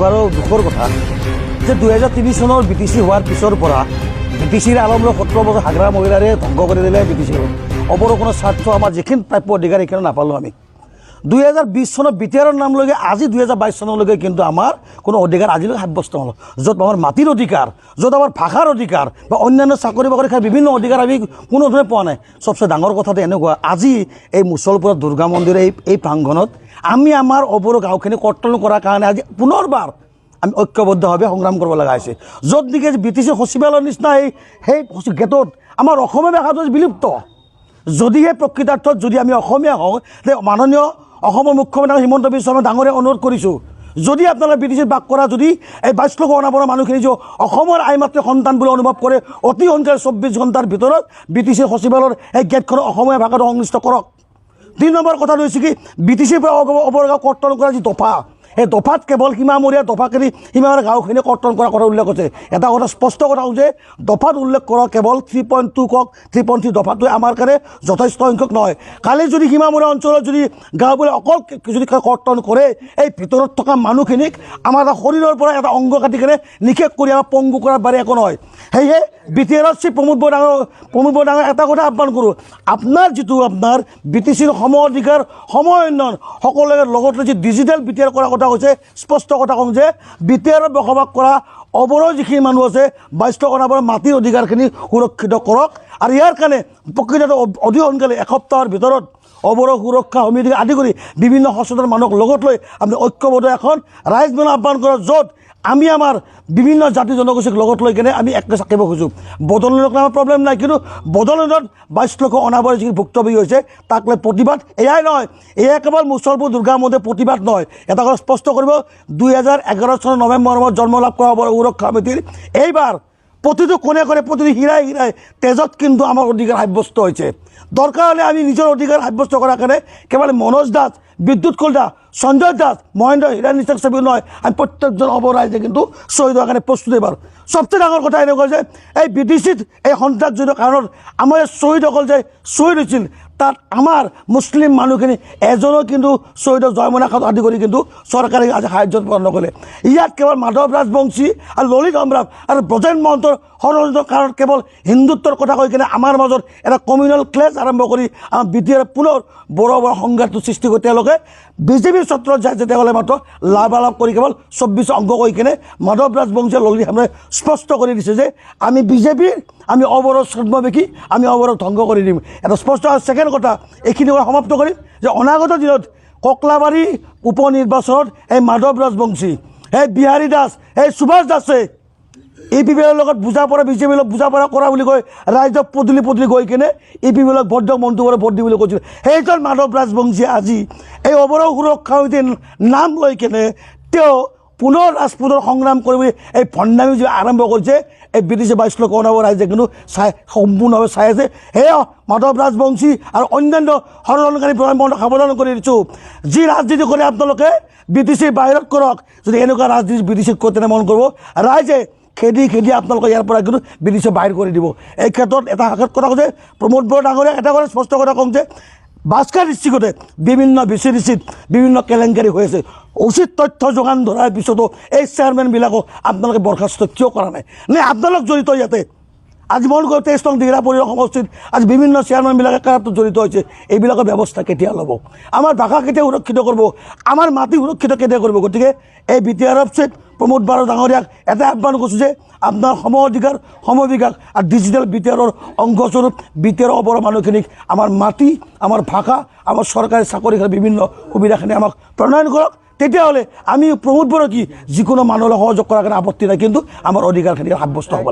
আৰু দুখৰ কথা যে 2003 চনৰ BTC হোৱাৰ পিছৰ পৰা BTCৰ আলমলৈ 17 বছৰ হাগৰা মহিলাৰে ধ্বংস কৰি দিলে BTC অপৰো কোনো স্বাৰ্থ আমাৰ যিখিনি প্ৰাপ্য অধিকাৰ এইখিনি নাপালোঁ আমি 2020 চনত বিটিআৰৰ নাম লৈ আজি 2022 চনলৈকে কিন্তু আমাৰ কোনো অধিকাৰ আজিলৈকে সাব্যস্ত নহ'ল য'ত আমাৰ মাটিৰ অধিকাৰ য'ত আমাৰ ভাষাৰ অধিকাৰ বা অন্যান্য চাকৰি বাকৰি খাই বিভিন্ন অধিকাৰ আমি কোনো ধৰণে পোৱা নাই সবচে ডাঙৰ কথাটো এনেকুৱা আজি এই মুছলপুৰৰ দুৰ্গা মন্দিৰৰ এই প্ৰাংগণত আমি আমাৰ অপৰো গাঁওখিনি কৰ্তন কৰাৰ কাৰণে আজি পুনৰবাৰ আমি ঐক্যবদ্ধভাৱে সংগ্ৰাম কৰিব লগা হৈছে য'ত নেকি BTC সচিবালয়ৰ নিচিনা সেই গেটত আমাৰ অসমীয়া ভাষাটো বিলুপ্ত যদিহে প্ৰকৃতাৰ্থত যদি আমি অসমীয়া হওঁ তে মাননীয় অসমৰ মুখ্যমন্ত্ৰী হিমন্ত বিশ্ব শৰ্মা ডাঙৰীয়াক অনুৰোধ কৰিছোঁ যদি আপোনালোকে BTCত বাস কৰা যদি এই 22 লক্ষ অনাবৰৰ মানুহখিনি যে অসমৰ আইমাতৃ সন্তান বুলি অনুভৱ কৰে অতি সোনকালে 24 ঘণ্টাৰ ভিতৰত BTC সচিবালয়ৰ এই গেটখন অসমীয়া ভাষাটো সংশ্লিষ্ট কৰক 3 নম্বৰ কথাটো হৈছে কি BTCৰ পৰা অৱগাঁও কৰ্তন কৰা যি দফা এই দফাত কেৱল সীমামূৰীয়া দফাখিনি সীমামূৰীয়া গাঁওখিনি কৰ্তন কৰাৰ কথা উল্লেখ কৰিছে এটা কথা স্পষ্ট কথা যে দফাত উল্লেখ কৰা কেৱল 3.2 কক 3.3 দফাটোৱে আমাৰ কাৰণে যথেষ্ট সংখ্যক নহয় কালি যদি সীমামূৰীয়া অঞ্চলত যদি গাঁওবোৰে অকল যদি কৰ্তন কৰে এই ভিতৰত থকা মানুহখিনিক আমাৰ শৰীৰৰ পৰা এটা অংগ কাটি কেনে নিষেধ কৰি আমাৰ পংগু কৰাৰ বাৰে একো নহয় সেয়ে বিটিআৰৰ শ্ৰী প্ৰমোদ বৰডাঙৰ এটা কথা আহ্বান কৰোঁ আপোনাৰ যিটো আপোনাৰ BTCৰ সম অধিকাৰ সম উন্নয়ন সকলোৰে লগতে যি ডিজিটেল বিটিআৰ কৰা কথা কৈছে স্পষ্ট কথা কওঁ যে বিটিআৰত বসবাস কৰা অৱৰো যিখিনি মানুহ আছে 22 লক্ষ অনাবৰৰ মাটিৰ অধিকাৰখিনি সুৰক্ষিত কৰক আৰু ইয়াৰ কাৰণে প্ৰকৃততে অতি সোনকালে এসপ্তাহৰ ভিতৰত অৱৰো সুৰক্ষা সমিতি আদি কৰি বিভিন্ন সচেতন মানুহক লগত লৈ আমি ঐক্যবদ্ধ এখন ৰাইজমেল আহ্বান কৰক য'ত আমি আমাৰ বিভিন্ন জাতি জনগোষ্ঠীক লগত লৈ কেনে আমি একে থাকিব খোজোঁ বদলনত আমাৰ প্ৰব্লেম নাই কিন্তু বদলনত 22 লক্ষ অনাবৰৰ যিখিনি ভুক্তভোগী হৈছে তাক লৈ প্ৰতিবাদ এয়াই নহয় এয়া কেৱল মুছলপুৰ দুৰ্গা মন্দিৰ প্ৰতিবাদ নহয় এটা কথা স্পষ্ট কৰিব 2011 চনৰ নৱেম্বৰ মাহত জন্ম লাভ কৰা অৱৰো সুৰক্ষা সমিতিৰ এইবাৰ প্ৰতিটো কোণে কোণে প্ৰতিটো হীৰাই তেজত কিন্তু আমাৰ অধিকাৰ সাব্যস্ত হৈছে দৰকাৰ হ'লে আমি নিজৰ অধিকাৰ সাব্যস্ত কৰাৰ কাৰণে কেৱল মনোজ দাস বিদ্যুৎ কলিতা সঞ্জয় দাস মহেন্দ্ৰ হীৰা নিশ্চয় ছবি নহয় আমি প্ৰত্যেকজন অৱৰাইজে কিন্তু শ্বহীদ হোৱাৰ কাৰণে প্ৰস্তুত এইবাৰ সবচেয়ে ডাঙৰ কথা এনেকুৱা যে এই BTCত এই সন্ত্ৰাসজনিত কাৰণত আমাৰ শ্বহীদসকল যে শ্বহীদ হৈছিল তাত আমাৰ মুছলিম মানুহখিনি এজনো কিন্তু শ্বহীদক জয়মনাখাত আদি কৰি কিন্তু চৰকাৰে আজি সাহায্য প্ৰদান নকৰে ইয়াত কেৱল মাধৱ ৰাজবংশী আৰু ললিত সম্ৰাট আৰু ব্ৰজেন মহন্তৰ ষড়যন্ত্ৰৰ কাৰণত কেৱল হিন্দুত্বৰ কথা কৈ কিনে আমাৰ মাজত এটা কমিউনেল ক্লেছ আৰম্ভ কৰি আমাৰ BTR পুনৰ বৰ সংঘাতটো সৃষ্টি কৰি তেওঁলোকে বিজেপিৰ ছত্ৰত যায় যে তেওঁলোকে মাত্ৰ লাভালাভ কৰি কেৱল 24 অংক কৈ কিনে মাধৱ ৰাজবংশী ললিত সম্ৰাটে স্পষ্ট কৰি দিছে যে আমি বিজেপিৰ আমি অৱৰোধ ছদ্মবেশী আমি অৱৰোধ ধ্বংস কৰি দিম এটা স্পষ্ট ছেকেণ্ড কথা এইখিনি সমাপ্ত কৰিম যে অনাগত দিনত ককলাবাৰী উপ নিৰ্বাচনত এই মাধৱ ৰাজবংশী এই বিহাৰী দাস এই সুভাষ দাসে APPৰ লগত বুজা পৰা বিজেপিৰ লগত বুজা পৰা কৰা বুলি কৈ ৰাইজক পদূলি গৈ কিনে APPৰ লগত বদ্ধ মন্ত্ৰী কৰি ভোট দিবলৈ কৈছিল সেইজন মাধৱ ৰাজবংশীয়ে আজি এই অৱৰো সুৰক্ষা সমিতিৰ নাম লৈ কিনে তেওঁ পুনৰ ৰাজপুতৰ সংগ্ৰাম কৰি এই ভণ্ডামি যে আৰম্ভ কৰিছে এই BTC 22 লক্ষ অনাবৰ ৰাইজে কিন্তু সম্পূৰ্ণভাৱে চাই আছে সেয়া মাধৱ ৰাজবংশী আৰু অন্যান্য ষড়যন্ত্ৰকাৰী প্ৰধানমন্ত্ৰীক সাৱধান কৰি দিছোঁ যি ৰাজনীতি কৰে আপোনালোকে BTC বাহিৰত কৰক যদি এনেকুৱা ৰাজনীতি BTCত কৰি তেনে মন কৰিব ৰাইজে খেদি আপোনালোকে ইয়াৰ পৰা কিন্তু BTC বাহিৰ কৰি দিব এই ক্ষেত্ৰত এটা কথা কৈছে প্ৰমোদ বৰডাঙৰীয়া এটা কথা স্পষ্ট কথা কওঁ যে বাস্কাৰ ডিষ্ট্ৰিক্টতে বিভিন্ন VCDCত বিভিন্ন কেলেংকাৰী হৈ আছে উচিত তথ্য যোগান ধৰাৰ পিছতো এই চেয়াৰমেনবিলাকক আপোনালোকে বৰখাস্ত কিয় কৰা নাই নে আপোনালোক জড়িত ইয়াতে আজি মন কৰোঁ 23 নং দিঘিৰাপুৰী সমষ্টিত আজি বিভিন্ন চেয়াৰমেনবিলাকে কাৰাপটোত জড়িত হৈছে এইবিলাকৰ ব্যৱস্থা কেতিয়া ল'ব আমাৰ ভাষা কেতিয়া সুৰক্ষিত কৰিব আমাৰ মাটি সুৰক্ষিত কেতিয়া কৰিব গতিকে এই BTR অফিচত প্ৰমোদ বৰডাঙৰীয়াক এটা আহ্বান কৰিছোঁ যে আপোনাৰ সম অধিকাৰ সমবিকাশ আৰু ডিজিটেল BTRৰ অংশস্বৰূপ BTR অৱৰ মানুহখিনিক আমাৰ মাটি আমাৰ ভাষা আমাৰ চৰকাৰী চাকৰি বিভিন্ন সুবিধাখিনি আমাক প্ৰণয়ন কৰক তেতিয়াহ'লে আমি প্ৰমোদ বৰক যিকোনো মানুহলৈ সহযোগ কৰাৰ কাৰণে আপত্তি নাই কিন্তু আমাৰ অধিকাৰখিনি সাব্যস্ত হ'ব